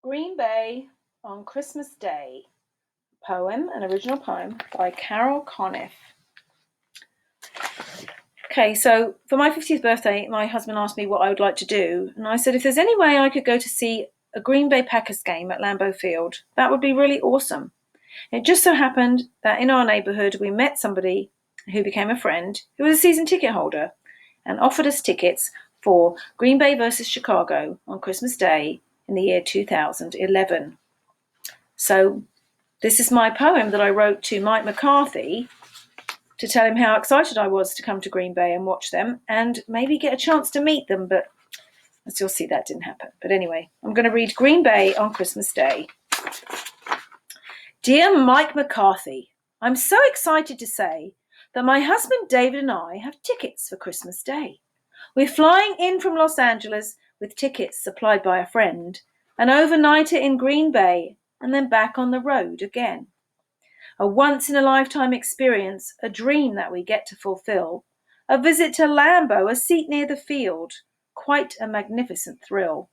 Green Bay on Christmas Day. Poem, an original poem by Carol Conniff. Okay, so for my 50th birthday, my husband asked me what I would like to do. And I said, if there's any way I could go to see a Green Bay Packers game at Lambeau Field, that would be really awesome. It just so happened that in our neighbourhood, we met somebody who became a friend who was a season ticket holder and offered us tickets for Green Bay versus Chicago on Christmas Day in the year 2011. So this is my poem that I wrote to Mike McCarthy to tell him how excited I was to come to Green Bay and watch them and maybe get a chance to meet them, but as you'll see, that didn't happen. But anyway, I'm going to read Green Bay on Christmas Day. Dear Mike McCarthy, I'm so excited to say that my husband David and I have tickets for Christmas Day. We're flying in from Los Angeles with tickets supplied by a friend, an overnighter in Green Bay, and then back on the road again. A once-in-a-lifetime experience, a dream that we get to fulfill. A visit to Lambeau, a seat near the field. Quite a magnificent thrill.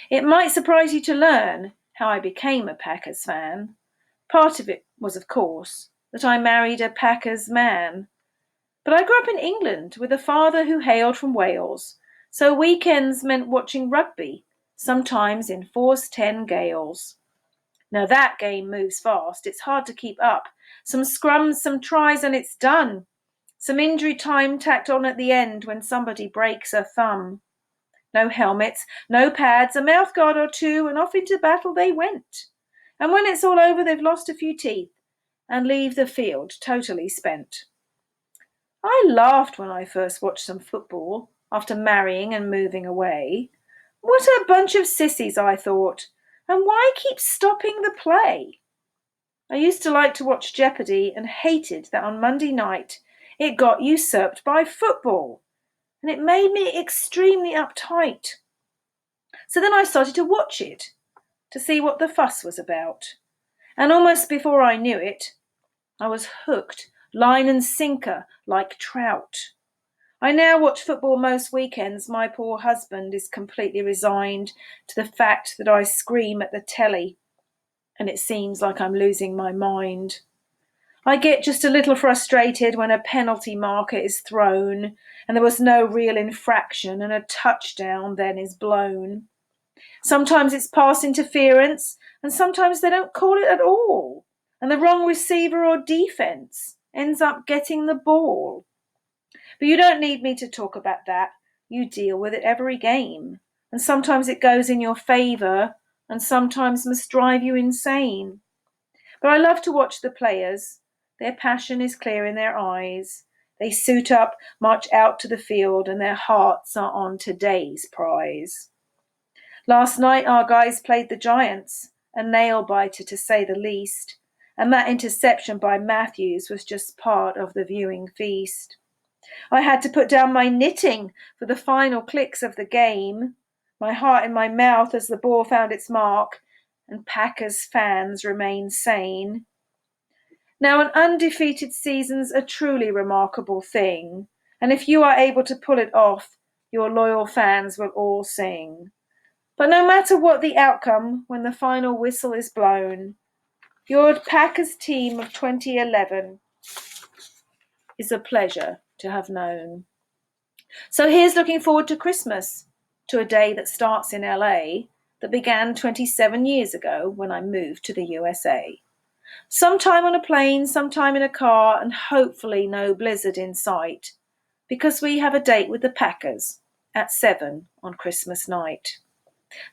It might surprise you to learn how I became a Packers fan. Part of it was, of course, that I married a Packers man. But I grew up in England with a father who hailed from Wales, so weekends meant watching rugby, sometimes in force 10 gales. Now that game moves fast, it's hard to keep up. Some scrums, some tries, and it's done. Some injury time tacked on at the end when somebody breaks a thumb. No helmets, no pads, a mouthguard or two, and off into battle they went. And when it's all over, they've lost a few teeth and leave the field totally spent. I laughed when I first watched some football after marrying and moving away. What a bunch of sissies, I thought. And why keep stopping the play? I used to like to watch Jeopardy and hated that on Monday night it got usurped by football, and it made me extremely uptight. So then I started to watch it to see what the fuss was about, and almost before I knew it, I was hooked, line and sinker, like trout. I now watch football most weekends. My poor husband is completely resigned to the fact that I scream at the telly, and it seems like I'm losing my mind. I get just a little frustrated when a penalty marker is thrown and there was no real infraction and a touchdown then is blown. Sometimes it's pass interference and sometimes they don't call it at all, and the wrong receiver or defence ends up getting the ball. But you don't need me to talk about that. You deal with it every game. And sometimes it goes in your favour and sometimes must drive you insane. But I love to watch the players. Their passion is clear in their eyes. They suit up, march out to the field, and their hearts are on today's prize. Last night our guys played the Giants, a nail-biter to say the least. And that interception by Matthews was just part of the viewing feast. I had to put down my knitting for the final clicks of the game, my heart in my mouth as the ball found its mark, and Packers fans remain sane. Now, an undefeated season's a truly remarkable thing, and if you are able to pull it off, your loyal fans will all sing. But no matter what the outcome, when the final whistle is blown, your Packers team of 2011 is a pleasure to have known. So here's looking forward to Christmas, to a day that starts in LA, that began 27 years ago when I moved to the USA. Sometime on a plane, sometime in a car, and hopefully no blizzard in sight, because we have a date with the Packers at 7 on Christmas night.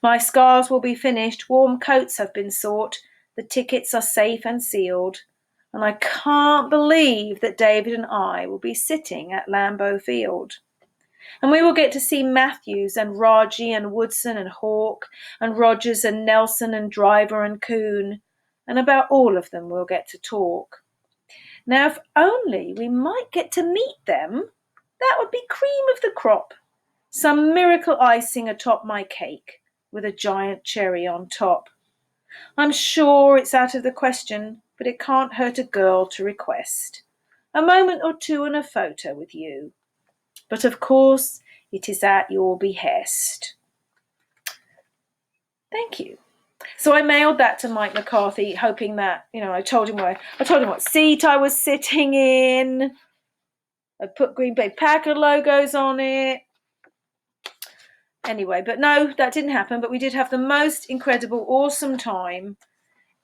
My scarves will be finished, warm coats have been sought, the tickets are safe and sealed, and I can't believe that David and I will be sitting at Lambeau Field. And we will get to see Matthews and Raji and Woodson and Hawke and Rogers and Nelson and Driver and Coon, and about all of them we'll get to talk. Now, if only we might get to meet them, that would be cream of the crop. Some miracle icing atop my cake with a giant cherry on top. I'm sure it's out of the question, but it can't hurt a girl to request a moment or two and a photo with you. But of course, it is at your behest. Thank you. So I mailed that to Mike McCarthy, hoping that, I told him what seat I was sitting in. I put Green Bay Packer logos on it. Anyway, but no, that didn't happen. But we did have the most incredible, awesome time.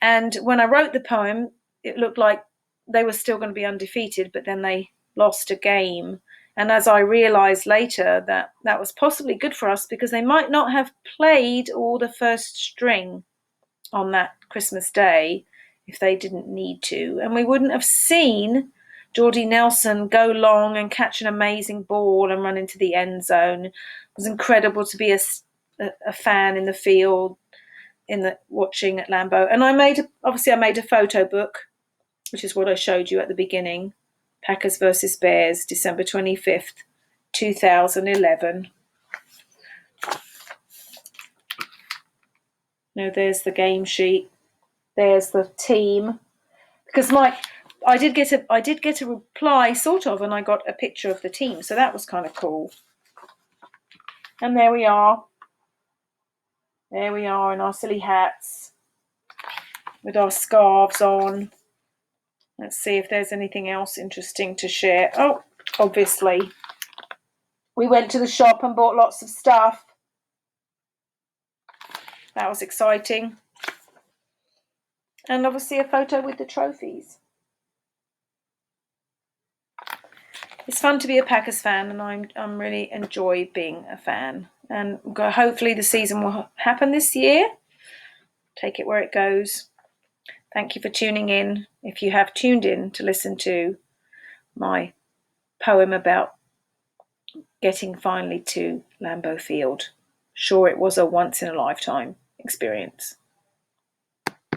And when I wrote the poem, it looked like they were still going to be undefeated, but then they lost a game. And as I realised later, that was possibly good for us because they might not have played all the first string on that Christmas Day if they didn't need to. And we wouldn't have seen Geordie Nelson go long and catch an amazing ball and run into the end zone. It was incredible to be a fan in the field, watching at Lambeau. And I made a photo book, which is what I showed you at the beginning. Packers versus Bears, December 25th, 2011. There's the game sheet. There's the team. Because I did get a reply, sort of, and I got a picture of the team, so that was kind of cool. And there we are. There we are in our silly hats with our scarves on. Let's see if there's anything else interesting to share. Oh, obviously, we went to the shop and bought lots of stuff. That was exciting. And obviously a photo with the trophies. It's fun to be a Packers fan, and I'm really enjoy being a fan. And hopefully the season will happen this year. Take it where it goes. Thank you for tuning in. If you have tuned in to listen to my poem about getting finally to Lambeau Field. Sure, it was a once-in-a-lifetime experience.